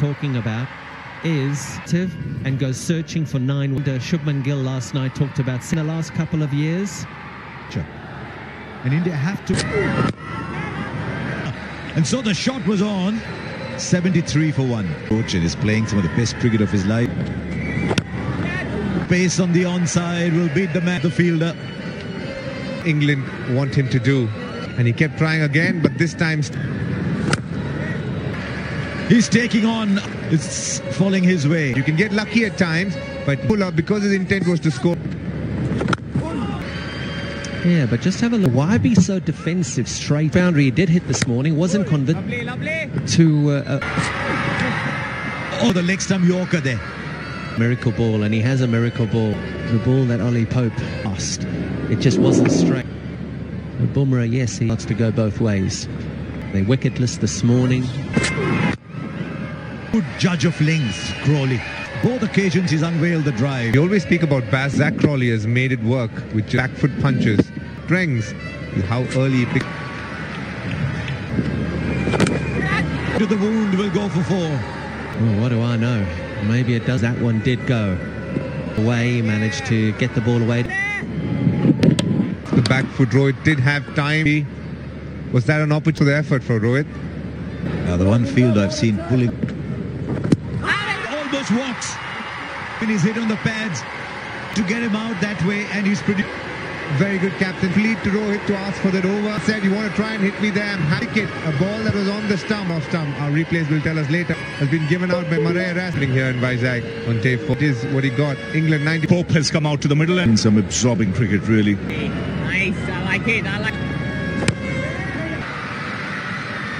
talking about is and goes searching for 9. Shubman Gill last night talked about in the last couple of years. And India have to. And so the shot was on. 73 for 1. Cochin is playing some of the best cricket of his life. Pace on the onside will beat the man, the fielder. England want him to do. And he kept trying again, but this time he's taking on. It's falling his way. You can get lucky at times, but pull up because his intent was to score. Yeah, but just have a look. Why be so defensive? Straight boundary he did hit this morning. Wasn't convinced to. Oh, the leg stump Yorker there. Miracle ball, and he has a miracle ball. The ball that Ollie Pope lost. It just wasn't straight. Bumarah, yes, he wants to go both ways. They wicketless this morning. Good judge of length, Crawley. Both occasions he's unveiled the drive. We always speak about Bass. Zach Crawley has made it work with back foot punches. Strengths, how early he picked. To the wound, will go for 4. Well, what do I know? Maybe it does. That one did go away. He managed to get the ball away. The back foot, Rohit did have time. Was that an opportunity for the effort for Rohit? Now the one field I've seen pulling. Almost walks. And he's hit on the pads to get him out that way, and he's pretty. Very good captain. Lead to Rohit to ask for that over. Said, you want to try and hit me there? I'm happy. A ball that was on the stump. Our replays will tell us later. Has been given out by Mach Haighalait here in Vizag on tape 4. It is what he got. England 90. Pope has come out to the middle and some absorbing cricket, really. Nice, I like it. I like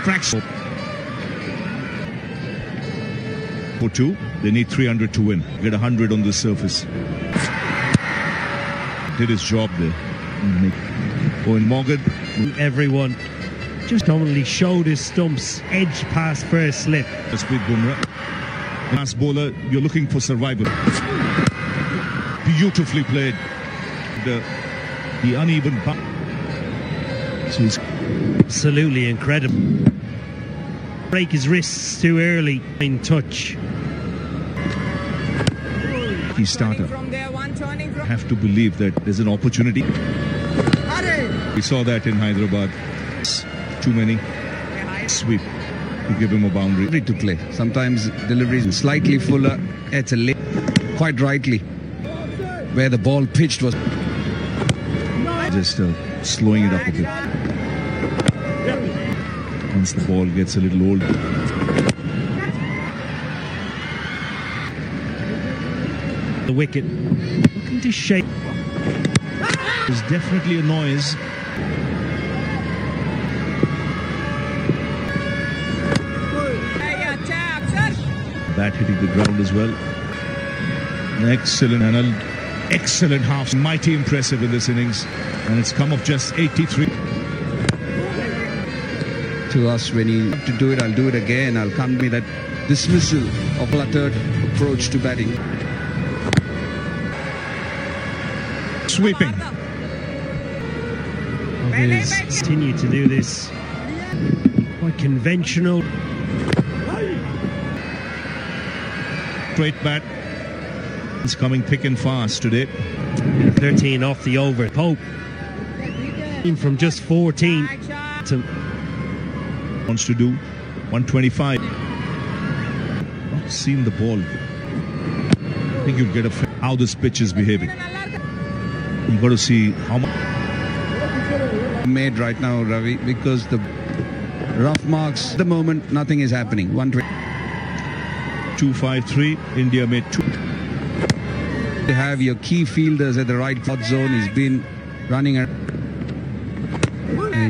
Fraction. For 2, they need 300 to win. Get 100 on the surface. Did his job there. Owen Morgan. Everyone just dominantly showed his stumps, edge past first slip. Jasprit Bumarah. Last bowler, you're looking for survival. Beautifully played. The uneven bounce. So it's absolutely incredible. Break his wrists too early in touch. Key starter. Have to believe that there's an opportunity. We saw that in Hyderabad. Too many. Sweep to give him a boundary. To play. Sometimes delivery is slightly fuller. It's a late. Quite rightly. Where the ball pitched was. Just slowing it up a bit. Once the ball gets a little old. The wicket looking to shake. There's definitely a noise. Bat hitting the ground as well. Excellent and an excellent half. Mighty impressive in this innings, and it's come of just 83. To us, when you to do it, I'll do it again. I'll come me that dismissal of cluttered approach to batting. Sweeping. Continue to do this. Quite conventional. Straight bat. It's coming thick and fast today. 13 off the over. Pope from just 14 to wants to do 125. Not seen the ball. I think you'll get how this pitch is behaving. You got to see how much made right now, Ravi, because the rough marks. At the moment, nothing is happening. 253. India made 2. To have your key fielders at the right zone. He's been running. And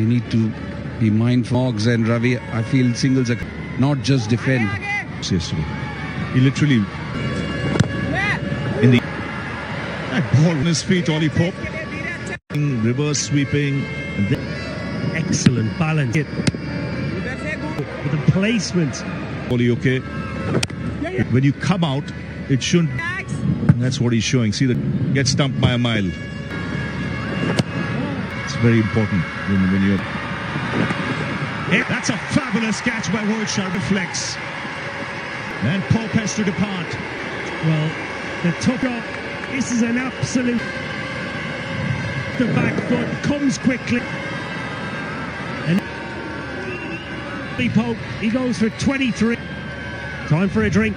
you need to be mindful. Moggs and Ravi, I feel singles are not just defend. Yesterday, he literally in the that ball on his feet. Ollie Pope reverse sweeping. And then excellent balance with the placement. Ollie, okay. When you come out, it shouldn't. That's what he's showing. See that get stumped by a mile. It's very important when you're. That's a fabulous catch by Rohit Sharma. Reflex. And Pope has to depart. Well, the tuck off. This is an absolute. The back foot comes quickly. And Pope, he goes for 23. Time for a drink.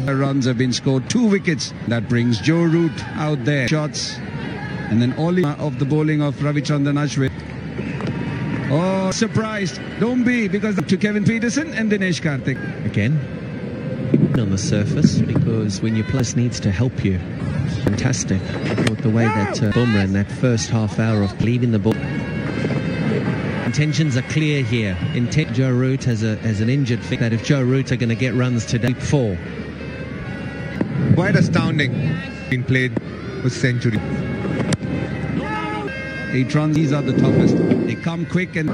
Runs have been scored, 2 wickets. That brings Joe Root out there. Shots. And then all of the bowling of Ravichandran Ashwin. Oh, surprised. Don't be, because to Kevin Peterson and Dinesh Karthik. Again, on the surface, because when your plus needs to help you. Fantastic. I thought the way that Bumarah in that first half hour of leaving the ball. Intentions are clear here. Joe Root has an injured fit that if Joe Root are going to get runs today, 4. Quite astounding. Been played with century. 8 runs, these are the toughest. They come quick and...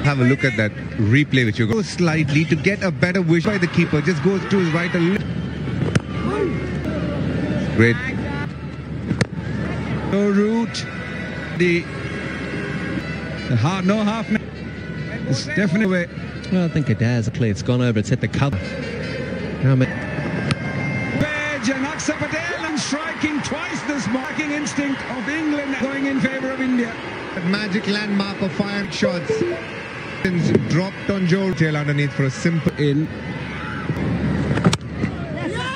Have a look at that replay which you go slightly to get a better wish by the keeper. Just goes to his right a little. Great. No route. No half. It's definitely way. Well, I think it has. It's gone over. It's hit the cover. Page and Aksa Patel and striking twice this marking instinct of England going in favour of India. That magic landmark of 5 shots. Dropped on Joe. Tail underneath for a simple in.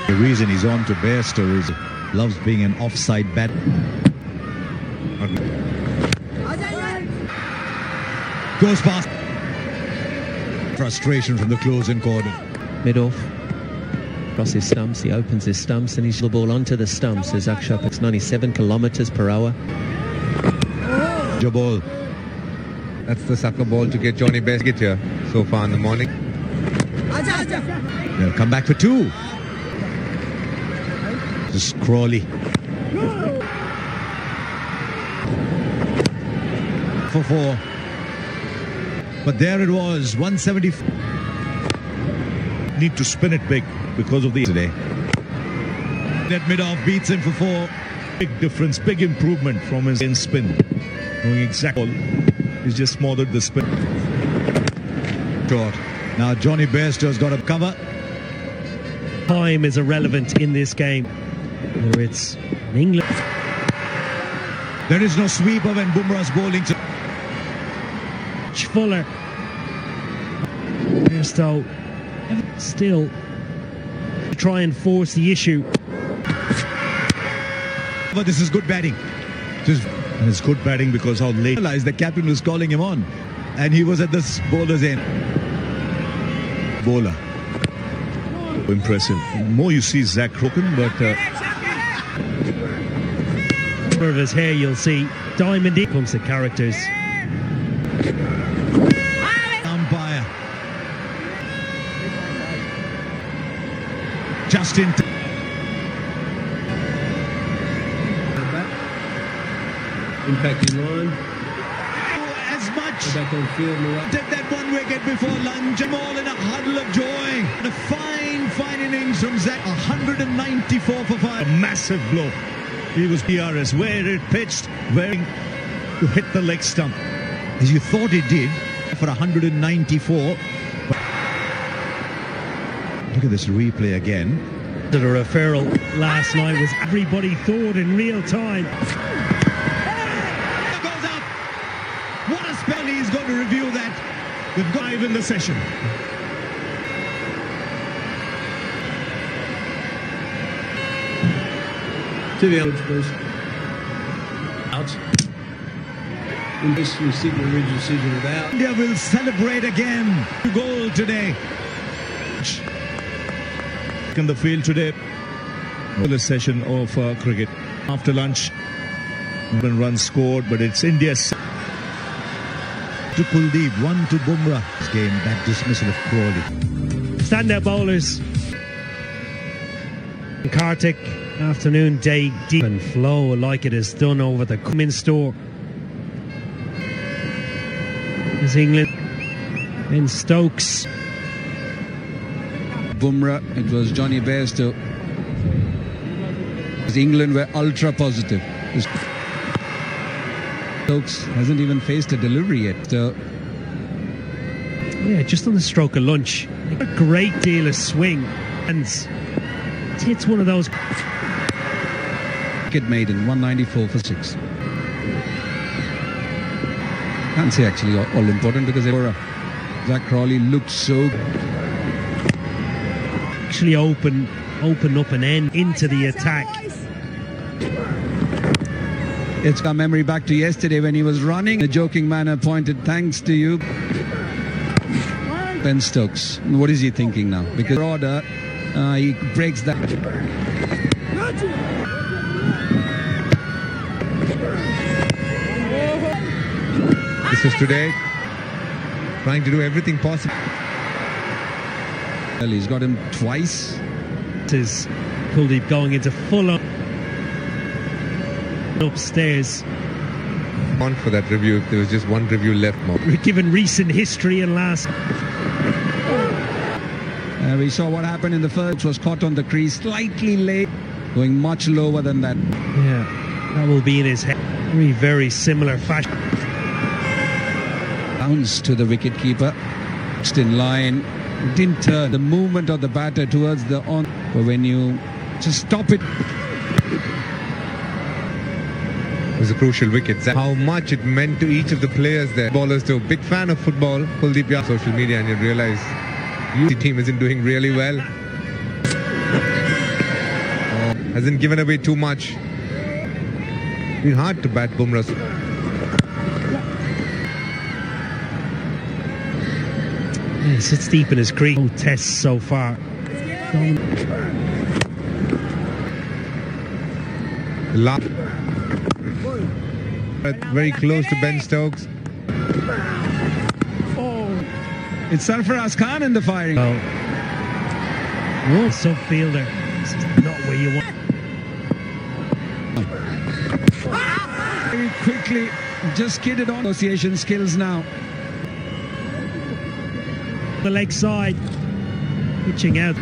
The reason he's on to Bairstow is loves being an offside bat. Goes past. Frustration from the closing corner. Mid-off. Across his stumps. He opens his stumps and he's the ball onto the stumps as Akshap. It's 97 kilometres per hour. Jabal. That's the sucker ball to get Johnny Best get here so far in the morning. They'll come back for 2. Just Crawley. For 4. But there it was, 174. Need to spin it big because of the Today. That mid-off beats him for 4. big difference, big improvement from his in spin. Knowing exactly, he's just smothered the spin. Short. Now Johnny Bairstow's got a cover. Time is irrelevant in this game. Whether it's in England. There is no sweeper when Bumarah's bowling. Fuller. Bairstow still to try and force the issue. But this is good batting. And it's good batting because how late The captain was calling him on, and he was at the bowler's end. Bowler. impressive. More you see Zach Crooken, but of his hair you'll see diamond deep comes to characters. Umpire. Justin. Impact in line. As much. Back on field. Did that one wicket before lunch. Them all in a huddle of joy. And a fine innings from Zach. 194 for 5. a massive blow. He was PRS where it pitched, wearing to hit the leg stump. As you thought it did for 194. Look at this replay again. The referral last night was everybody thought in real time. Goes up. What a spell. He's going to review that. We've got 5 in the session. To the outs, please. Out. In this, you signal ridge decision without. India will celebrate again. Goal today. In the field today, the session of cricket. After lunch, 1 run scored, but it's India's. To Kuldeep, 1 to Bumarah. This game, that dismissal of Crawley. Standout bowlers. Karthik, afternoon, day, deep and flow like it has done over the Cummins store. Is England in Stokes. Bumarah, it was Johnny Bairstow. England were ultra positive. Stokes hasn't even faced a delivery yet. So Yeah, just on the stroke of lunch. A great deal of swing. And it's one of those. wicket maiden, 194 for 6. Can't say actually all important because Zach Crawley looked so Actually open up an end into the attack. It's got memory back to yesterday when he was running. The joking manner pointed, thanks to you, Ben Stokes. What is he thinking now? Because order, he breaks that. This is today, trying to do everything possible. Well, he's got him twice. This is Kuldeep going into full on upstairs. On for that review, if there was just one review left, Mo. Given recent history and last. We saw what happened in the first, was caught on the crease slightly late, going much lower than that. Yeah, that will be in his head. Very, very similar fashion. Bounce to the wicketkeeper, just in line. Didn't turn the movement of the batter towards the on. But when you just stop it. It was a crucial wicket. How much it meant to each of the players there. Bowlers too. Big fan of football. Kuldeep, yeah, social media, and you realize the team isn't doing really well. Hasn't given away too much. Been hard to bat Bumarah. Yeah, he sits deep in his crease. No tests so far. Very close to Ben Stokes. It's Sarfaraz Khan in the firing. Oh. Subfielder. This is not where you want. Very quickly, just kidded on. Association skills now. The leg side. Pitching out.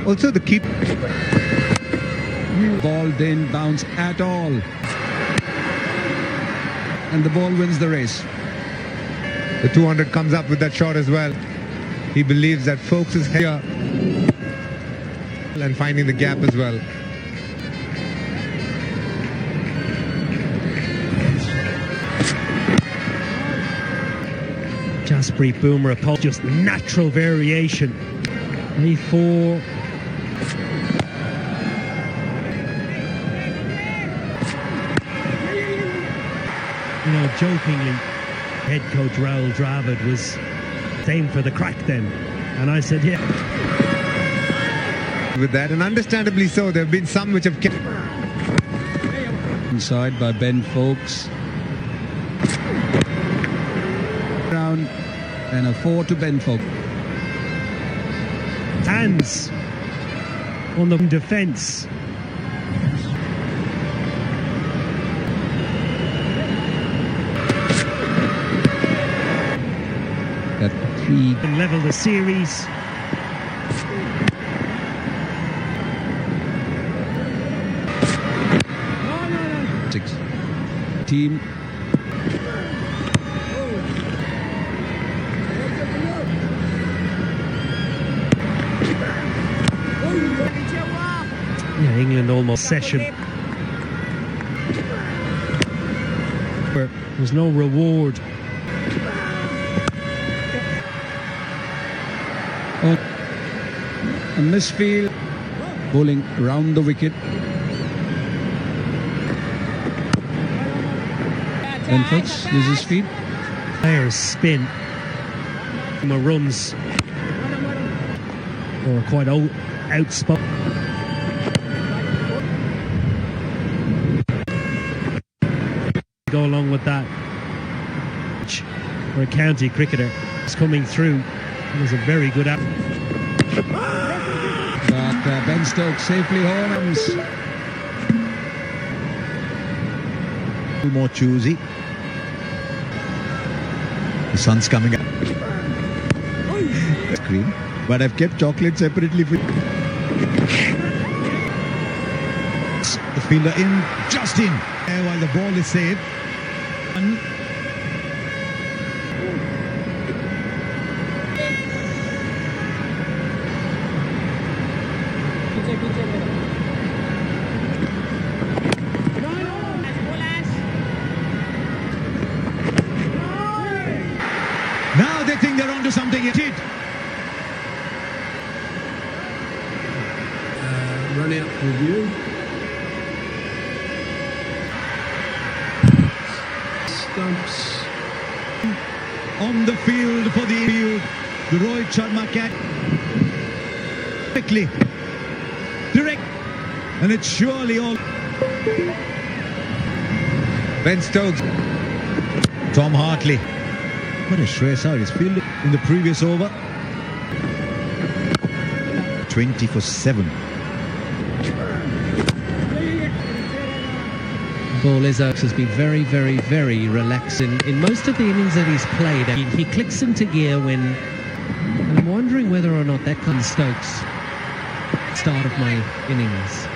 Also the keep. Ball didn't bounce at all. And the ball wins the race. The 200 comes up with that shot as well. He believes that Folks is here and finding the gap as well. Jasprit Bumarah, just natural variation. A4. You know, jokingly, head coach Rahul Dravid was aimed for the crack then. And I said, yeah. With that, and understandably so, there have been some which have kept. Inside by Ben Folks. Round and a 4 to Ben Folks. Hands on the defence. That 3 And level the series. six. Team. Yeah, England almost session. Where there's no reward. Oh, a misfield. Bowling round the wicket. Ben Folks uses feet. Players spin. Runs. Or quite outspoken. Go along with that. For a county cricketer is coming through. It was a very good app. But Ben Stokes safely home. More choosy. The sun's coming up. Screen. But I've kept chocolate separately for the fielder in, just in. While the ball is saved. Now they think they're onto something. It did. Run out for review. Stumps. On the field for the field. The Rohit Sharma catch. Quickly. Direct. And it's surely all. Ben Stokes. Tom Hartley. What a stress out. He's fielded in the previous over. 20 for 7. Ball has been very, very, very relaxed in most of the innings that he's played. He clicks into gear when... And I'm wondering whether or not that comes Stokes. Start of my innings.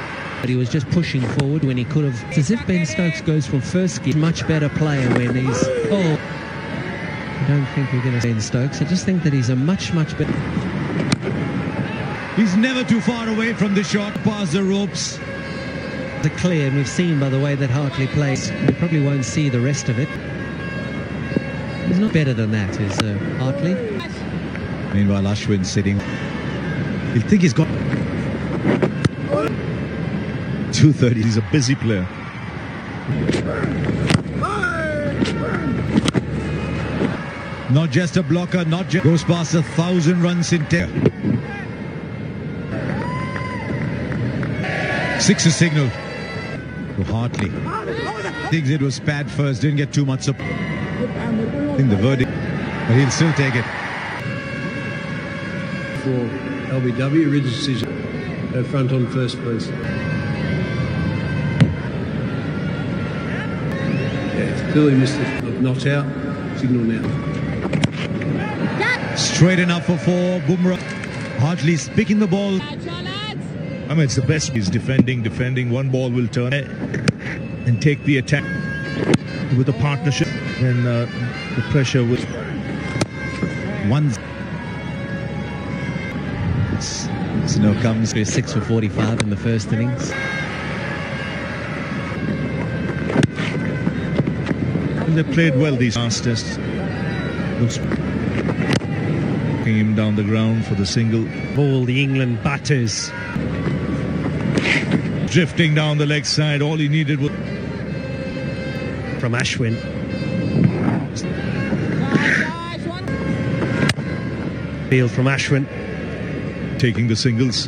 But he was just pushing forward when he could have. It's as if Ben Stokes goes from first gear. Much better player when he's... Oh, I don't think we're going to say Ben Stokes. I just think that he's a much, much better... He's never too far away from the shot past the ropes. The clear, and we've seen by the way that Hartley plays, we probably won't see the rest of it. He's not better than that, is Hartley. Meanwhile, Ashwin sitting. He'll think he's got 230. He's a busy player. not just a blocker, not just goes past 1,000 runs in 10. 6 is signal to Hartley. Thinks it was bad first, didn't get too much support in the verdict, but he'll still take it. For LBW, original decision. Go front on first, please. Yeah, it's clearly missed the not out. Signal now. Straight enough for 4. Bumarah. Hartley's picking the ball. I mean, it's the best. He's defending. One ball will turn and take the attack with a partnership. Then the pressure will. Snow comes. 6 for 45 in the first innings. They played well these last tests. Taking him down the ground for the single. Ball, the England batters. Drifting down the leg side. All he needed was... From Ashwin. Field from Ashwin. Taking the singles.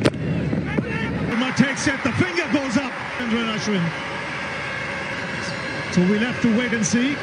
Takes it, the finger goes up. Ashwin. So we'll have to wait and see.